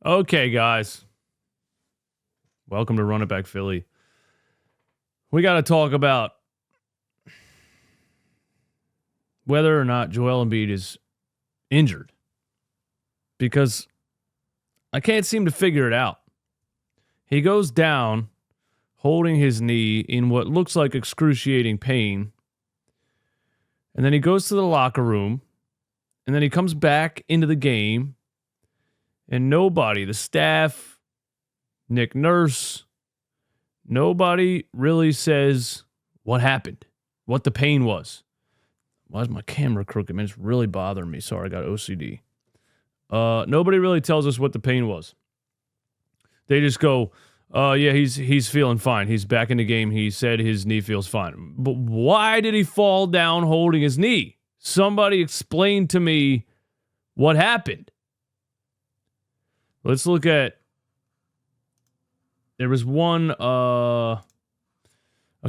Okay, guys. Welcome to Run It Back Philly. We got to talk about whether or not Joel Embiid is injured. Because I can't seem to figure it out. He goes down holding his knee in what looks like excruciating pain. And then he goes to the locker room. And then he comes back into the game. And nobody, the staff, Nick Nurse, nobody really says what happened, what the pain was. Why is my camera crooked? Man, it's really bothering me. Sorry, I got OCD. Nobody really tells us what the pain was. They just go, yeah, he's feeling fine. He's back in the game. He said his knee feels fine. But why did he fall down holding his knee? Somebody explain to me what happened. Let's look at, there was one a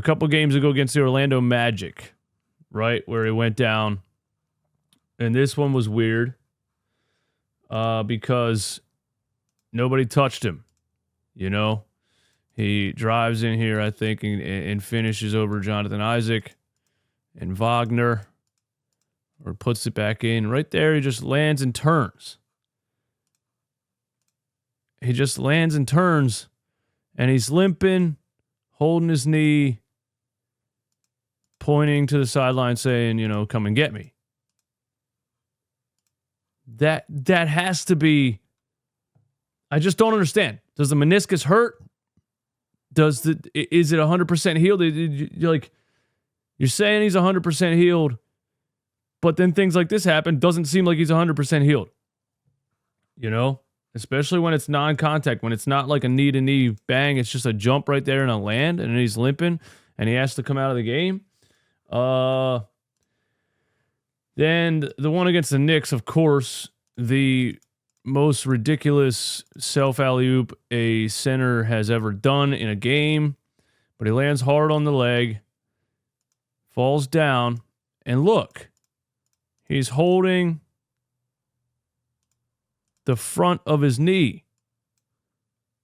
couple games ago against the Orlando Magic, right, where he went down. And this one was weird because nobody touched him, you know. He drives in here, I think, and finishes over Jonathan Isaac and Wagner, or puts it back in. Right there, he just lands and turns. He just lands and turns, and he's limping, holding his knee, pointing to the sideline saying, you know, come and get me. That has to be, I just don't understand. Does the meniscus hurt? Is it 100% healed? You're saying he's 100% healed, but then things like this happen. Doesn't seem like he's 100% healed. You know? Especially when it's non-contact, when it's not like a knee-to-knee bang, it's just a jump right there and a land, and he's limping, and he has to come out of the game. Then the one against the Knicks, of course, the most ridiculous self-alley-oop a center has ever done in a game, but he lands hard on the leg, falls down, and look, he's holding the front of his knee.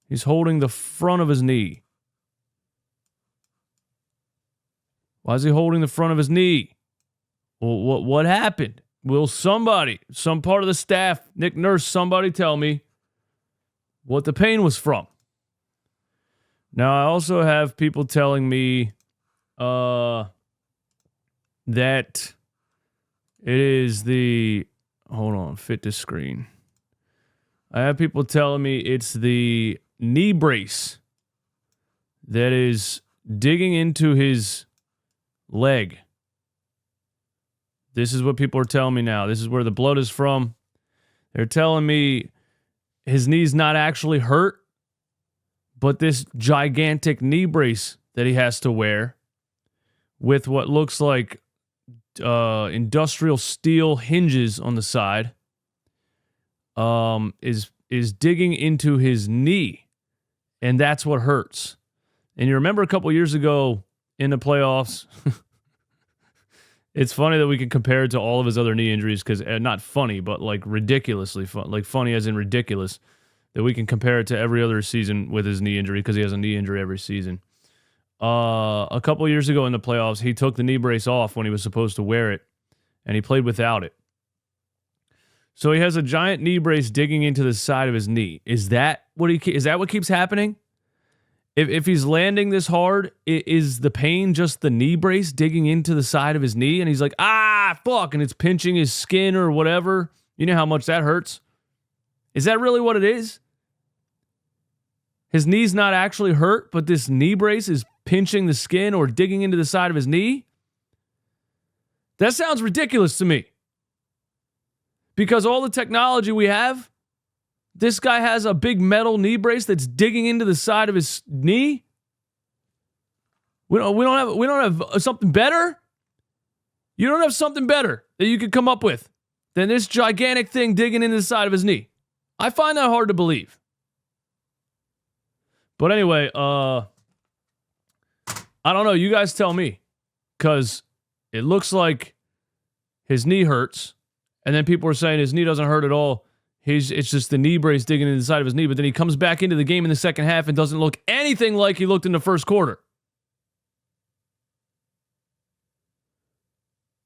He's holding the front of his knee. Why is he holding the front of his knee? Well, what happened? Will somebody, some part of the staff, Nick Nurse, somebody tell me what the pain was from? Now, I also have people telling me that it is the... Hold on, fit this screen. I have people telling me it's the knee brace that is digging into his leg. This is what people are telling me now. This is where the blood is from. They're telling me his knee's not actually hurt, but this gigantic knee brace that he has to wear with what looks like industrial steel hinges on the side is digging into his knee, and that's what hurts. And you remember a couple years ago in the playoffs, it's funny that we can compare it to all of his other knee injuries, because not funny, but like ridiculously fun, like funny as in ridiculous, that we can compare it to every other season with his knee injury, because he has a knee injury every season. A couple years ago in the playoffs, he took the knee brace off when he was supposed to wear it, and he played without it. So he has a giant knee brace digging into the side of his knee. Is that what keeps happening? If he's landing this hard, is the pain just the knee brace digging into the side of his knee? And he's like, fuck, and it's pinching his skin or whatever. You know how much that hurts. Is that really what it is? His knee's not actually hurt, but this knee brace is pinching the skin or digging into the side of his knee? That sounds ridiculous to me. Because all the technology we have, this guy has a big metal knee brace that's digging into the side of his knee. We don't have something better. You don't have something better that you could come up with than this gigantic thing digging into the side of his knee. I find that hard to believe. But anyway, I don't know. You guys tell me, because it looks like his knee hurts. And then people are saying his knee doesn't hurt at all. It's just the knee brace digging into the side of his knee, but then he comes back into the game in the second half and doesn't look anything like he looked in the first quarter.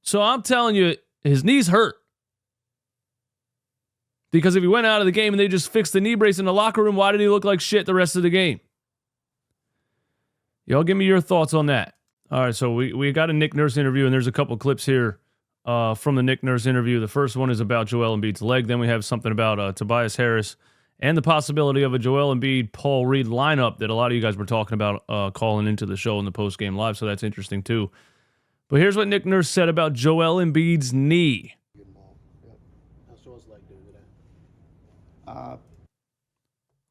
So I'm telling you, his knee's hurt. Because if he went out of the game and they just fixed the knee brace in the locker room, why did he look like shit the rest of the game? Y'all give me your thoughts on that. All right, so we got a Nick Nurse interview, and there's a couple clips here from the Nick Nurse interview. The first one is about Joel Embiid's leg. Then we have something about Tobias Harris and the possibility of a Joel Embiid, Paul Reed lineup that a lot of you guys were talking about calling into the show in the post-game live, so that's interesting too. But here's what Nick Nurse said about Joel Embiid's knee.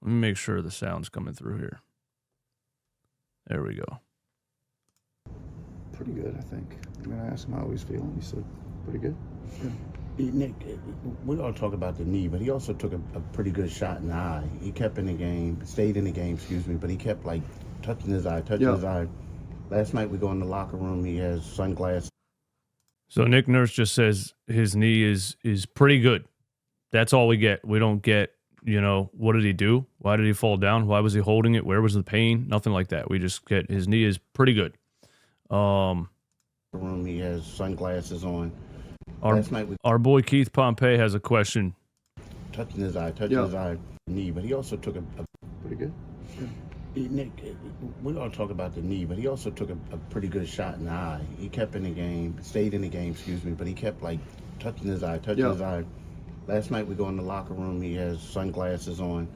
Let me make sure the sound's coming through here. There we go. Pretty good, I think. When I asked him how he's feeling, he said, pretty good. Yeah. Nick, we all talk about the knee, but he also took a pretty good shot in the eye. He kept in the game, stayed in the game, but he kept like touching his eye. Last night we go in the locker room, he has sunglasses. So Nick Nurse just says his knee is pretty good. That's all we get. We don't get, what did he do? Why did he fall down? Why was he holding it? Where was the pain? Nothing like that. We just get his knee is pretty good. Room, he has sunglasses on. Our boy Keith Pompey has a question. Touching his eye, knee, but he also took a pretty good. Yeah. Nick, we all talk about the knee, but he also took a pretty good shot in the eye. He kept in the game, stayed in the game, but he kept like touching his eye. Last night we go in the locker room, he has sunglasses on.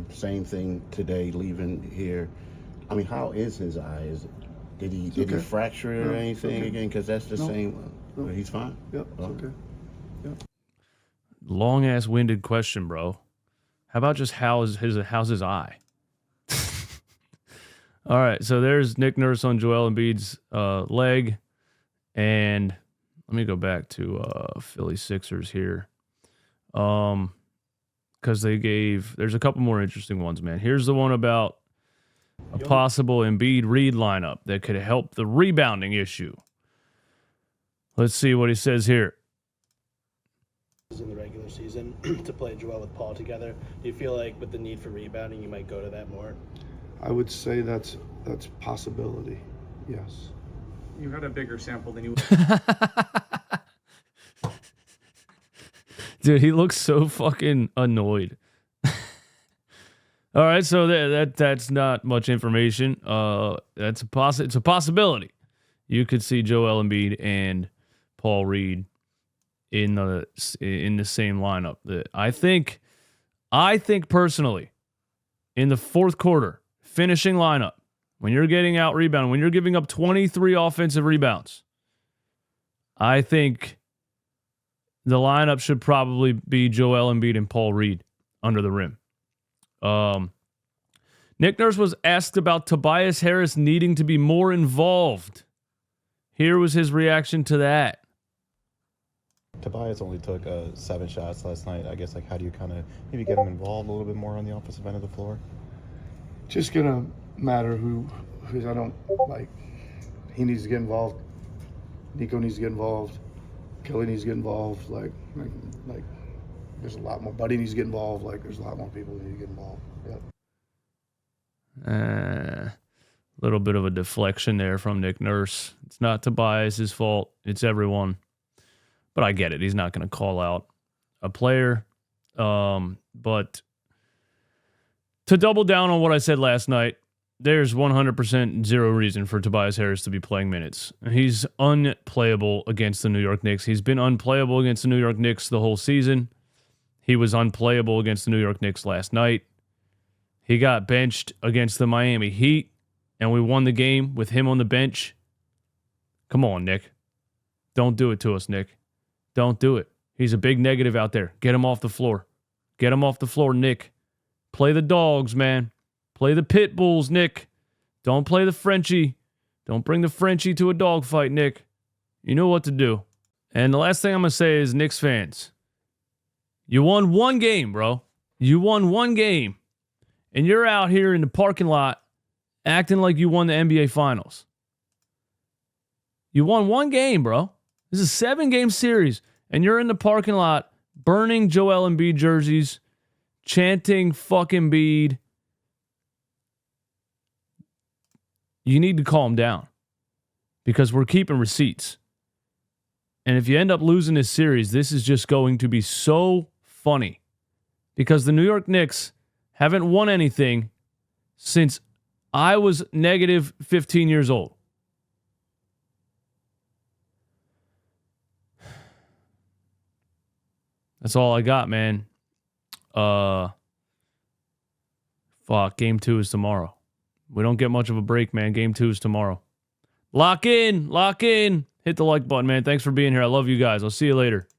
Same thing today, leaving here. I mean, how is his eye? Did he fracture it or anything again? Because that's the same. He's fine. Yep, it's okay. Yep. Long ass winded question, bro. How about just how's his eye? All right, so there's Nick Nurse on Joel Embiid's leg, and let me go back to Philly Sixers here, because there's a couple more interesting ones, man. Here's the one about a possible Embiid Reed lineup that could help the rebounding issue. Let's see what he says here. In the regular season to play Joel with Paul together, do you feel like with the need for rebounding, you might go to that more? I would say that's possibility. Yes. You had a bigger sample than you. Dude, he looks so fucking annoyed. All right, so that's not much information. It's a possibility. You could see Joel Embiid and Paul Reed in the same lineup. I think personally, in the fourth quarter, finishing lineup, when you're getting out rebounded, when you're giving up 23 offensive rebounds, I think the lineup should probably be Joel Embiid and Paul Reed under the rim. Nick Nurse was asked about Tobias Harris needing to be more involved. Here was his reaction to that. Tobias only took 7 shots last night. I guess, how do you kind of maybe get him involved a little bit more on the offensive end of the floor? Just gonna matter who I don't like. He needs to get involved. Nico needs to get involved. Kelly needs to get involved. Like there's a lot more. Buddy needs to get involved. There's a lot more people who need to get involved. Yep. Little bit of a deflection there from Nick Nurse. It's not Tobias' fault. It's everyone. But I get it. He's not going to call out a player. But to double down on what I said last night, there's 100% zero reason for Tobias Harris to be playing minutes. He's unplayable against the New York Knicks. He's been unplayable against the New York Knicks the whole season. He was unplayable against the New York Knicks last night. He got benched against the Miami Heat, and we won the game with him on the bench. Come on, Nick. Don't do it to us, Nick. Don't do it. He's a big negative out there. Get him off the floor. Get him off the floor, Nick. Play the dogs, man. Play the pit bulls, Nick. Don't play the Frenchie. Don't bring the Frenchie to a dogfight, Nick. You know what to do. And the last thing I'm going to say is, Knicks fans, you won one game, bro. You won one game. And you're out here in the parking lot acting like you won the NBA Finals. You won one game, bro. This is a 7-game series, and you're in the parking lot burning Joel Embiid jerseys, chanting fuck Embiid. You need to calm down because we're keeping receipts. And if you end up losing this series, this is just going to be so funny because the New York Knicks haven't won anything since I was negative 15 years old. That's all I got, man. Fuck, game 2 is tomorrow. We don't get much of a break, man. Game 2 is tomorrow. Lock in. Hit the like button, man. Thanks for being here. I love you guys. I'll see you later.